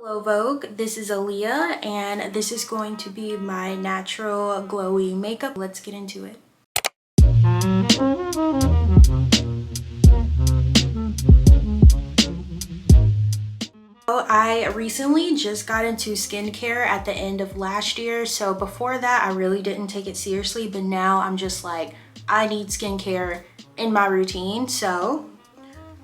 Hello Vogue, this is Aaliyah and this is going to be my natural glowy makeup. Let's get into it. I recently just got into skincare at the end of last year, so before that I really didn't take it seriously, but now I'm just like, I need skincare in my routine. So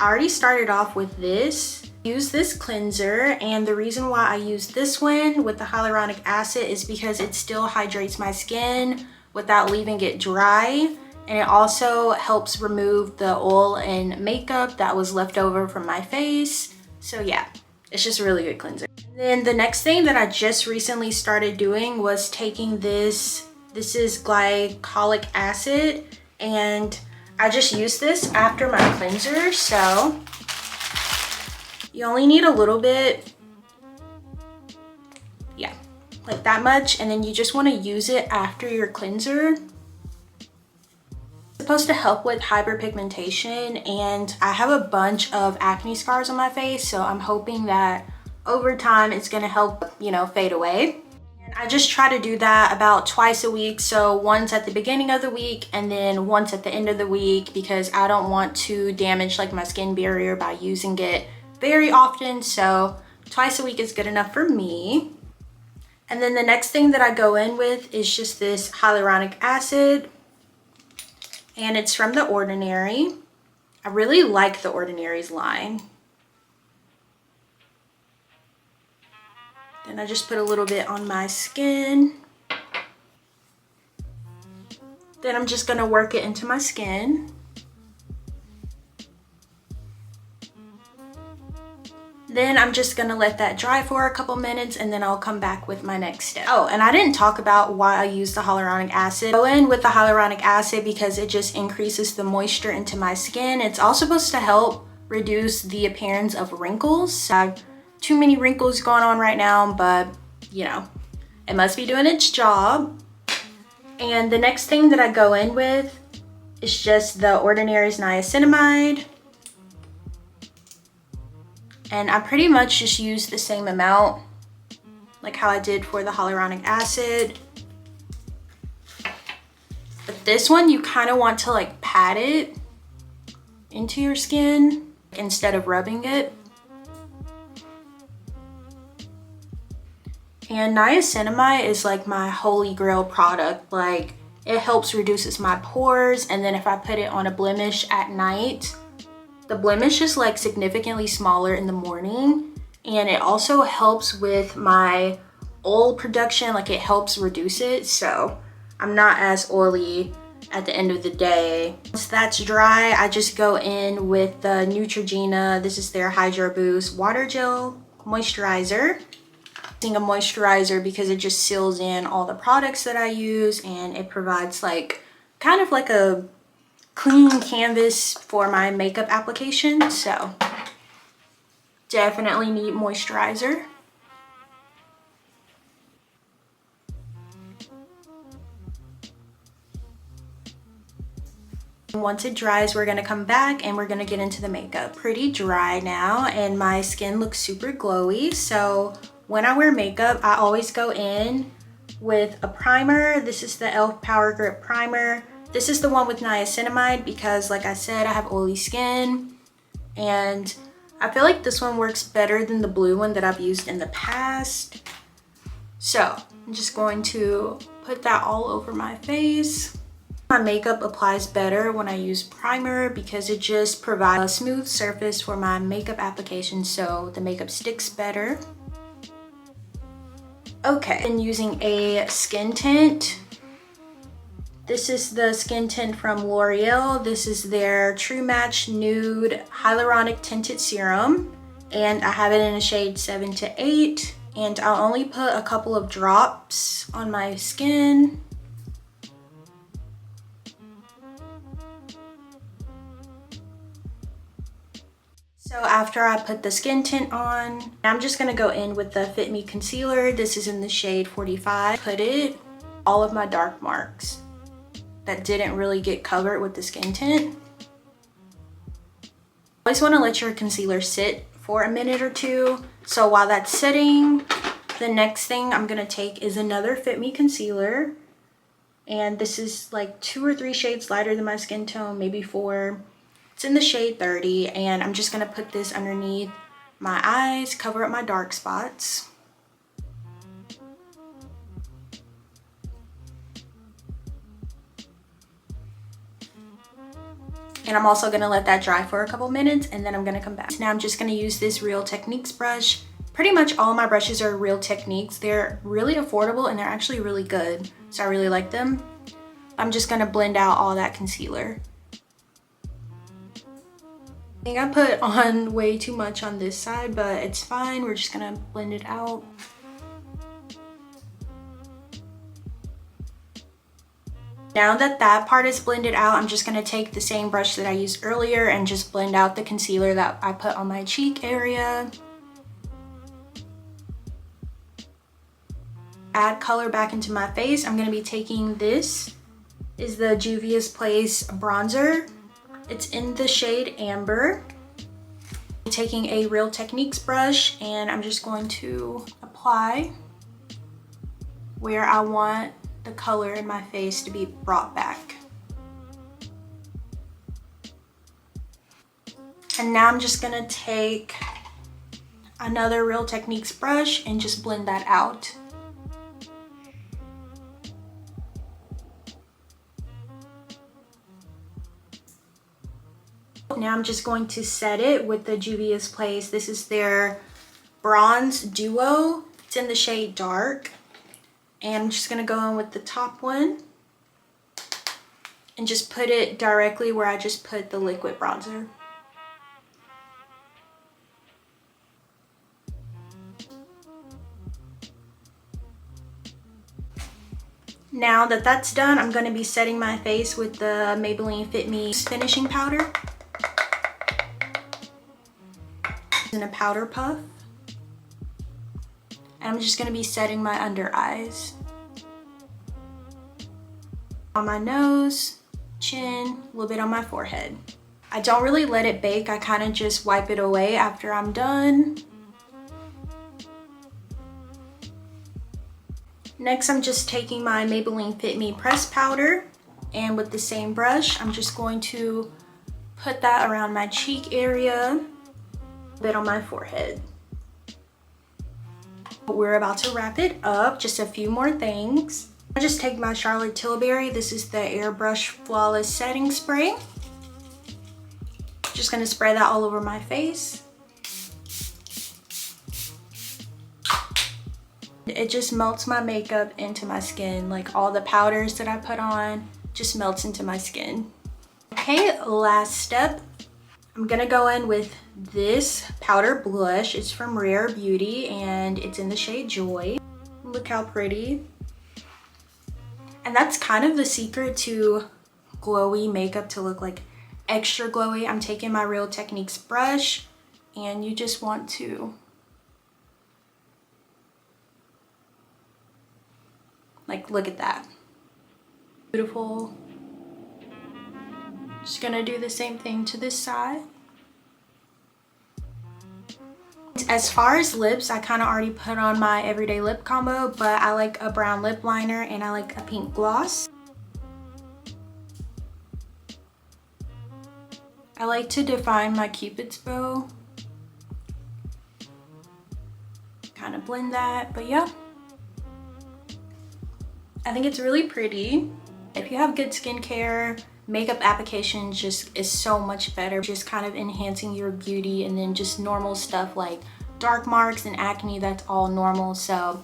I already started off with this. Use this cleanser, and the reason why I use this one with the hyaluronic acid is because it still hydrates my skin without leaving it dry, and it also helps remove the oil and makeup that was left over from my face. So yeah, it's just a really good cleanser. And then the next thing that I just recently started doing was taking this is glycolic acid, and I just use this after my cleanser. So you only need a little bit, yeah, like that much, and then you just want to use it after your cleanser. It's supposed to help with hyperpigmentation, and I have a bunch of acne scars on my face, so I'm hoping that over time it's going to help, fade away. And I just try to do that about twice a week, so once at the beginning of the week and then once at the end of the week, because I don't want to damage like my skin barrier by using it very often. So twice a week is good enough for me. And then the next thing that I go in with is just this hyaluronic acid, and it's from The Ordinary. I really like The Ordinary's line. Then I just put a little bit on my skin. Then I'm just gonna work it into my skin. Then I'm just gonna let that dry for a couple minutes, and then I'll come back with my next step. Oh, and I didn't talk about why I use the hyaluronic acid. Go in with the hyaluronic acid because it just increases the moisture into my skin. It's also supposed to help reduce the appearance of wrinkles. I have too many wrinkles going on right now, but it must be doing its job. And the next thing that I go in with is just The Ordinary's niacinamide. And I pretty much just use the same amount like how I did for the hyaluronic acid. But this one, you kind of want to like pat it into your skin instead of rubbing it. And niacinamide is like my holy grail product. Like, it helps reduces my pores, and then if I put it on a blemish at night, the blemish is like significantly smaller in the morning, and it also helps with my oil production. Like, it helps reduce it, so I'm not as oily at the end of the day. Once that's dry, I just go in with the Neutrogena. This is their Hydro Boost Water Gel Moisturizer. A moisturizer because it just seals in all the products that I use, and it provides like kind of like a clean canvas for my makeup application. So definitely need moisturizer. Once it dries, we're gonna come back and we're gonna get into the makeup. Pretty dry now, and my skin looks super glowy. So when I wear makeup, I always go in with a primer. This is the e.l.f. Power Grip Primer. This is the one with niacinamide because, like I said, I have oily skin, and I feel like this one works better than the blue one that I've used in the past. So I'm just going to put that all over my face. My makeup applies better when I use primer because it just provides a smooth surface for my makeup application, so the makeup sticks better. Okay, I'm using a skin tint. This is the skin tint from L'Oreal. This is their True Match Nude Hyaluronic Tinted Serum, and I have it in a shade 7 to 8, and I'll only put a couple of drops on my skin. So after I put the skin tint on, I'm just gonna go in with the Fit Me Concealer. This is in the shade 45. Put it all of my dark marks that didn't really get covered with the skin tint. Always wanna let your concealer sit for a minute or two. So while that's sitting, the next thing I'm gonna take is another Fit Me concealer. And this is like 2 or 3 shades lighter than my skin tone, maybe 4. It's in the shade 30, and I'm just gonna put this underneath my eyes, cover up my dark spots. And I'm also gonna let that dry for a couple minutes, and then I'm gonna come back. Now I'm just gonna use this Real Techniques brush. Pretty much all of my brushes are Real Techniques. They're really affordable and they're actually really good, so I really like them. I'm just gonna blend out all that concealer. I think I put on way too much on this side, but it's fine. We're just gonna blend it out. Now that that part is blended out, I'm just gonna take the same brush that I used earlier and just blend out the concealer that I put on my cheek area. Add color back into my face. I'm gonna be taking this is the Juvia's Place bronzer. It's in the shade Amber. Taking a Real Techniques brush, and I'm just going to apply where I want the color in my face to be brought back. And now I'm just gonna take another Real Techniques brush and just blend that out. Now I'm just going to set it with the Juvia's Place. This is their Bronze Duo. It's in the shade Dark. And I'm just gonna go in with the top one and just put it directly where I just put the liquid bronzer. Now that that's done, I'm gonna be setting my face with the Maybelline Fit Me finishing powder. In a powder puff. And I'm just gonna be setting my under eyes. On my nose, chin, a little bit on my forehead. I don't really let it bake. I kind of just wipe it away after I'm done. Next, I'm just taking my Maybelline Fit Me pressed powder, and with the same brush, I'm just going to put that around my cheek area, a bit on my forehead. We're about to wrap it up. Just a few more things. I just take my Charlotte Tilbury. This is the Airbrush Flawless Setting Spray. Just gonna spray that all over my face. It just melts my makeup into my skin. Like all the powders that I put on just melts into my skin. Okay, last step. I'm gonna go in with this powder blush. It's from Rare Beauty and it's in the shade Joy. Look how pretty. And that's kind of the secret to glowy makeup, to look like extra glowy. I'm taking my Real Techniques brush, and you just want to like, look at that. Beautiful. Just gonna do the same thing to this side. As far as lips, I kind of already put on my everyday lip combo, but I like a brown lip liner and I like a pink gloss. I like to define my Cupid's bow. Kind of blend that, but yeah. I think it's really pretty. If you have good skincare, makeup application just is so much better. Just kind of enhancing your beauty, and then just normal stuff like dark marks and acne, that's all normal. So,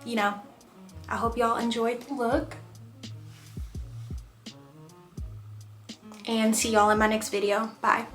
you know, I hope y'all enjoyed the look. And see y'all in my next video. Bye.